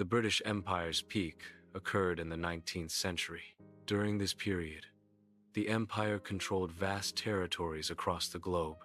The British Empire's peak occurred in the 19th century. During this period, the empire controlled vast territories across the globe.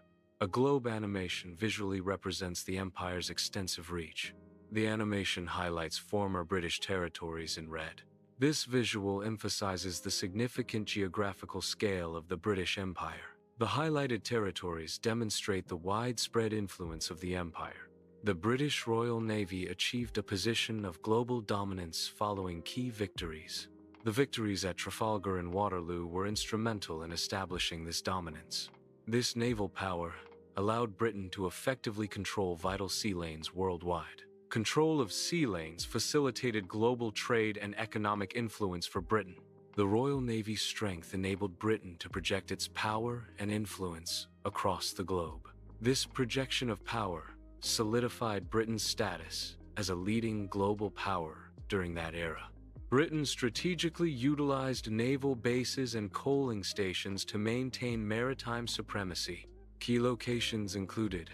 A globe animation visually represents the empire's extensive reach. The animation highlights former British territories in red. This visual emphasizes the significant geographical scale of the British Empire. The highlighted territories demonstrate the widespread influence of the empire. The British Royal Navy achieved a position of global dominance following key victories. The victories at Trafalgar and Waterloo were instrumental in establishing this dominance. This naval power allowed Britain to effectively control vital sea lanes worldwide. Control of sea lanes facilitated global trade and economic influence for Britain. The Royal Navy's strength enabled Britain to project its power and influence across the globe. This projection of power solidified Britain's status as a leading global power during that era. Britain strategically utilized naval bases and coaling stations to maintain maritime supremacy. Key locations included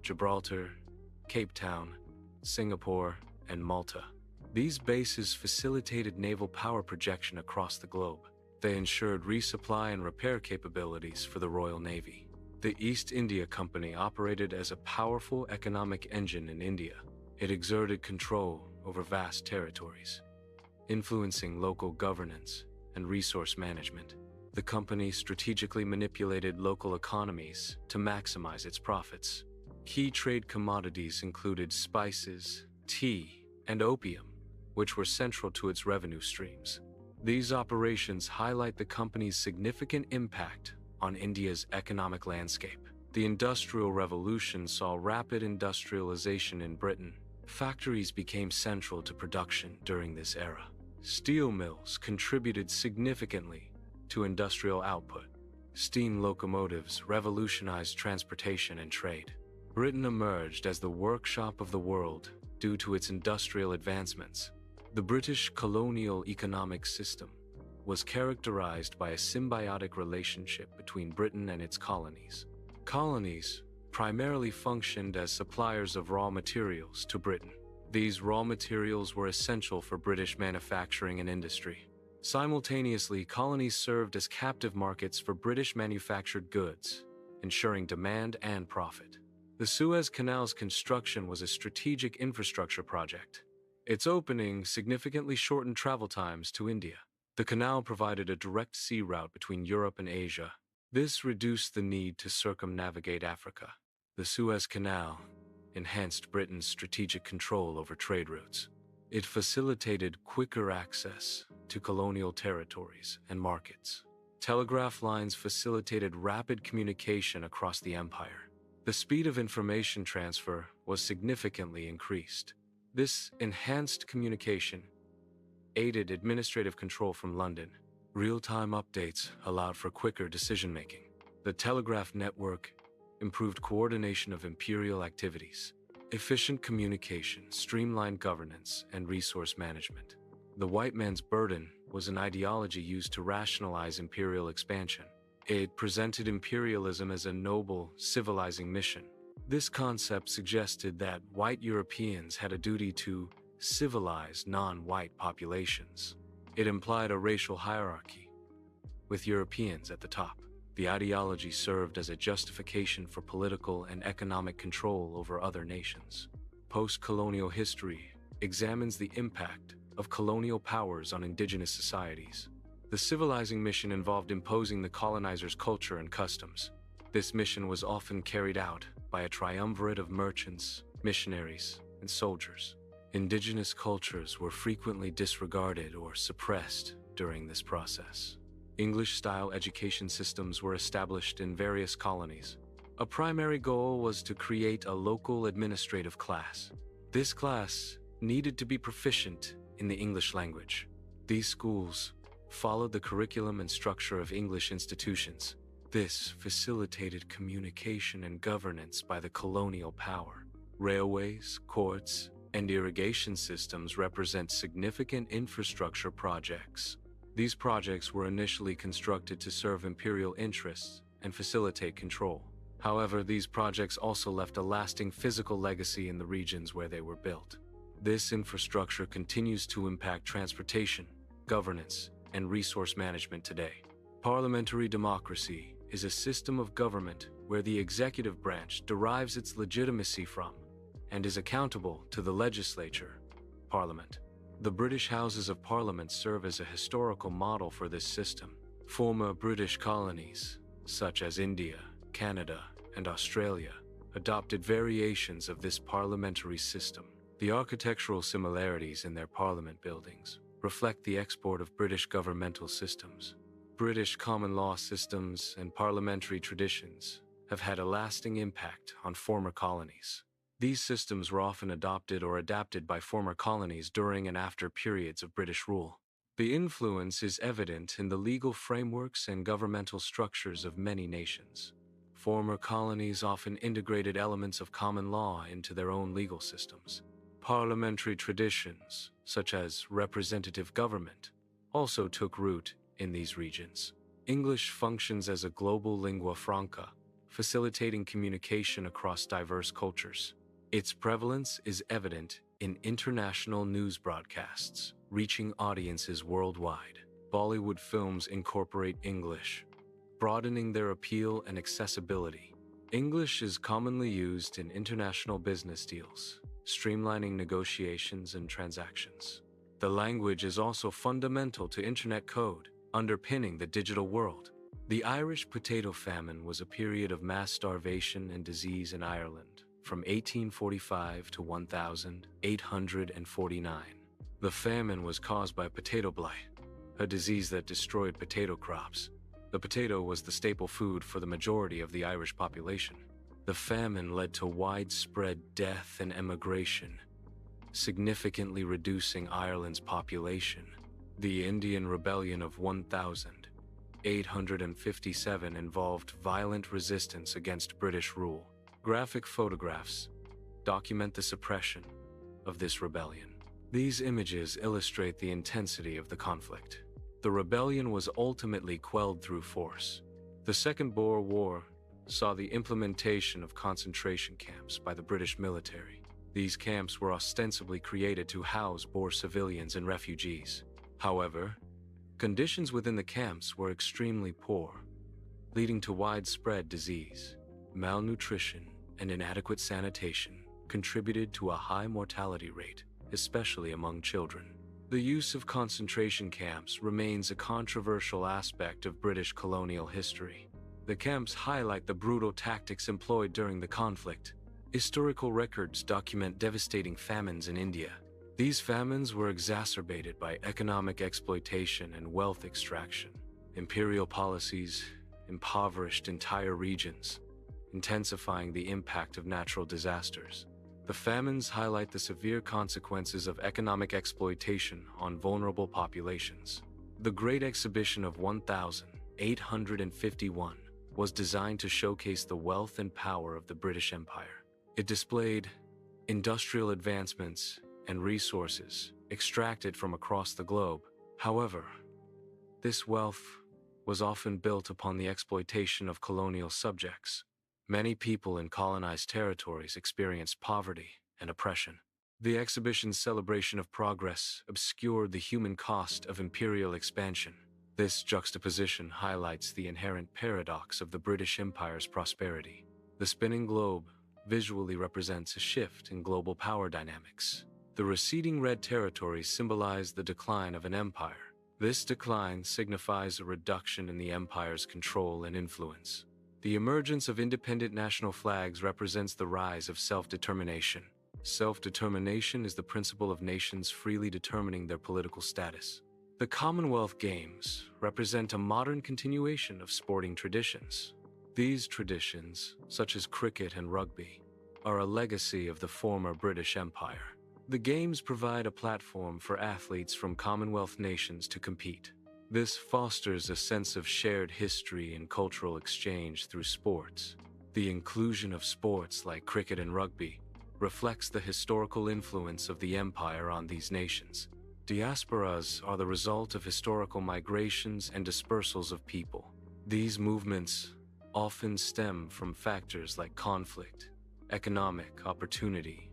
Gibraltar, Cape Town, Singapore, and Malta. These bases facilitated naval power projection across the globe. They ensured resupply and repair capabilities for the Royal Navy. The East India Company operated as a powerful economic engine in India. It exerted control over vast territories, influencing local governance and resource management. The company strategically manipulated local economies to maximize its profits. Key trade commodities included spices, tea, and opium, which were central to its revenue streams. These operations highlight the company's significant impact on India's economic landscape. The Industrial Revolution saw rapid industrialization in Britain. Factories became central to production during this era. Steel mills contributed significantly to industrial output. Steam locomotives revolutionized transportation and trade. Britain emerged as the workshop of the world due to its industrial advancements. The British colonial economic system was characterized by a symbiotic relationship between Britain and its colonies. Colonies primarily functioned as suppliers of raw materials to Britain. These raw materials were essential for British manufacturing and industry. Simultaneously, colonies served as captive markets for British manufactured goods, ensuring demand and profit. The Suez Canal's construction was a strategic infrastructure project. Its opening significantly shortened travel times to India. The canal provided a direct sea route between Europe and Asia. This reduced the need to circumnavigate Africa. The Suez Canal enhanced Britain's strategic control over trade routes. It facilitated quicker access to colonial territories and markets. Telegraph lines facilitated rapid communication across the empire. The speed of information transfer was significantly increased. This enhanced communication aided administrative control from London. Real-time updates allowed for quicker decision-making. The telegraph network improved coordination of imperial activities. Efficient communication, streamlined governance, and resource management. The white man's burden was an ideology used to rationalize imperial expansion. It presented imperialism as a noble, civilizing mission. This concept suggested that white Europeans had a duty to civilize non-white populations. It implied a racial hierarchy, with Europeans at the top. The ideology served as a justification for political and economic control over other nations. Post-colonial history examines the impact of colonial powers on indigenous societies. The civilizing mission involved imposing the colonizer's culture and customs. This mission was often carried out by a triumvirate of merchants, missionaries, and soldiers. Indigenous cultures were frequently disregarded or suppressed during this process. English-style education systems were established in various colonies. A primary goal was to create a local administrative class. This class needed to be proficient in the English language. These schools followed the curriculum and structure of English institutions. This facilitated communication and governance by the colonial power. Railways, courts, and irrigation systems represent significant infrastructure projects. These projects were initially constructed to serve imperial interests and facilitate control. However, these projects also left a lasting physical legacy in the regions where they were built. This infrastructure continues to impact transportation, governance, and resource management today. Parliamentary democracy is a system of government where the executive branch derives its legitimacy from and is accountable to the legislature, Parliament. The British Houses of Parliament serve as a historical model for this system. Former British colonies, such as India, Canada, and Australia, adopted variations of this parliamentary system. The architectural similarities in their parliament buildings reflect the export of British governmental systems. British common law systems and parliamentary traditions have had a lasting impact on former colonies. These systems were often adopted or adapted by former colonies during and after periods of British rule. The influence is evident in the legal frameworks and governmental structures of many nations. Former colonies often integrated elements of common law into their own legal systems. Parliamentary traditions, such as representative government, also took root in these regions. English functions as a global lingua franca, facilitating communication across diverse cultures. Its prevalence is evident in international news broadcasts, reaching audiences worldwide. Bollywood films incorporate English, broadening their appeal and accessibility. English is commonly used in international business deals, streamlining negotiations and transactions. The language is also fundamental to Internet code, underpinning the digital world. The Irish potato famine was a period of mass starvation and disease in Ireland from 1845 to 1849. The famine was caused by potato blight, a disease that destroyed potato crops. The potato was the staple food for the majority of the Irish population. The famine led to widespread death and emigration, significantly reducing Ireland's population. The Indian Rebellion of 1857 involved violent resistance against British rule. Graphic photographs document the suppression of this rebellion. These images illustrate the intensity of the conflict. The rebellion was ultimately quelled through force. The Second Boer War saw the implementation of concentration camps by the British military. These camps were ostensibly created to house Boer civilians and refugees. However, conditions within the camps were extremely poor, leading to widespread disease. Malnutrition and inadequate sanitation contributed to a high mortality rate, especially among children. The use of concentration camps remains a controversial aspect of British colonial history. The camps highlight the brutal tactics employed during the conflict. Historical records document devastating famines in India. These famines were exacerbated by economic exploitation and wealth extraction. Imperial policies impoverished entire regions, intensifying the impact of natural disasters. The famines highlight the severe consequences of economic exploitation on vulnerable populations. The Great Exhibition of 1851 was designed to showcase the wealth and power of the British Empire. It displayed industrial advancements and resources extracted from across the globe. However, this wealth was often built upon the exploitation of colonial subjects. Many people in colonized territories experienced poverty and oppression. The exhibition's celebration of progress obscured the human cost of imperial expansion. This juxtaposition highlights the inherent paradox of the British Empire's prosperity. The spinning globe visually represents a shift in global power dynamics. The receding red territories symbolize the decline of an empire. This decline signifies a reduction in the empire's control and influence. The emergence of independent national flags represents the rise of self-determination. Self-determination is the principle of nations freely determining their political status. The Commonwealth Games represent a modern continuation of sporting traditions. These traditions, such as cricket and rugby, are a legacy of the former British Empire. The Games provide a platform for athletes from Commonwealth nations to compete. This fosters a sense of shared history and cultural exchange through sports. The inclusion of sports like cricket and rugby reflects the historical influence of the empire on these nations. Diasporas are the result of historical migrations and dispersals of people. These movements often stem from factors like conflict, economic opportunity,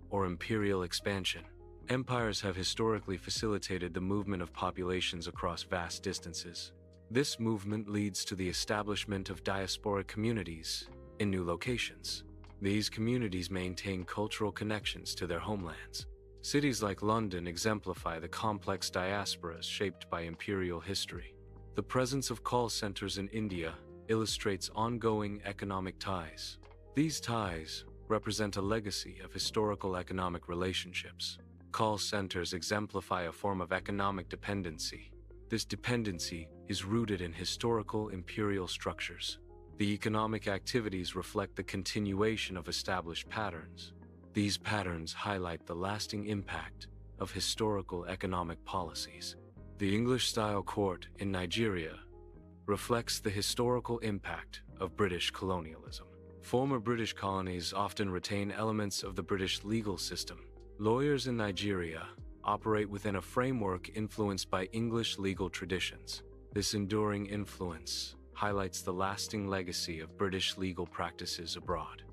or imperial expansion. Empires have historically facilitated the movement of populations across vast distances. This movement leads to the establishment of diasporic communities in new locations. These communities maintain cultural connections to their homelands. Cities like London exemplify the complex diasporas shaped by imperial history. The presence of call centers in India illustrates ongoing economic ties. These ties represent a legacy of historical economic relationships. Call centers exemplify a form of economic dependency. This dependency is rooted in historical imperial structures. The economic activities reflect the continuation of established patterns. These patterns highlight the lasting impact of historical economic policies. The English-style court in Nigeria reflects the historical impact of British colonialism. Former British colonies often retain elements of the British legal system. Lawyers in Nigeria operate within a framework influenced by English legal traditions. This enduring influence highlights the lasting legacy of British legal practices abroad.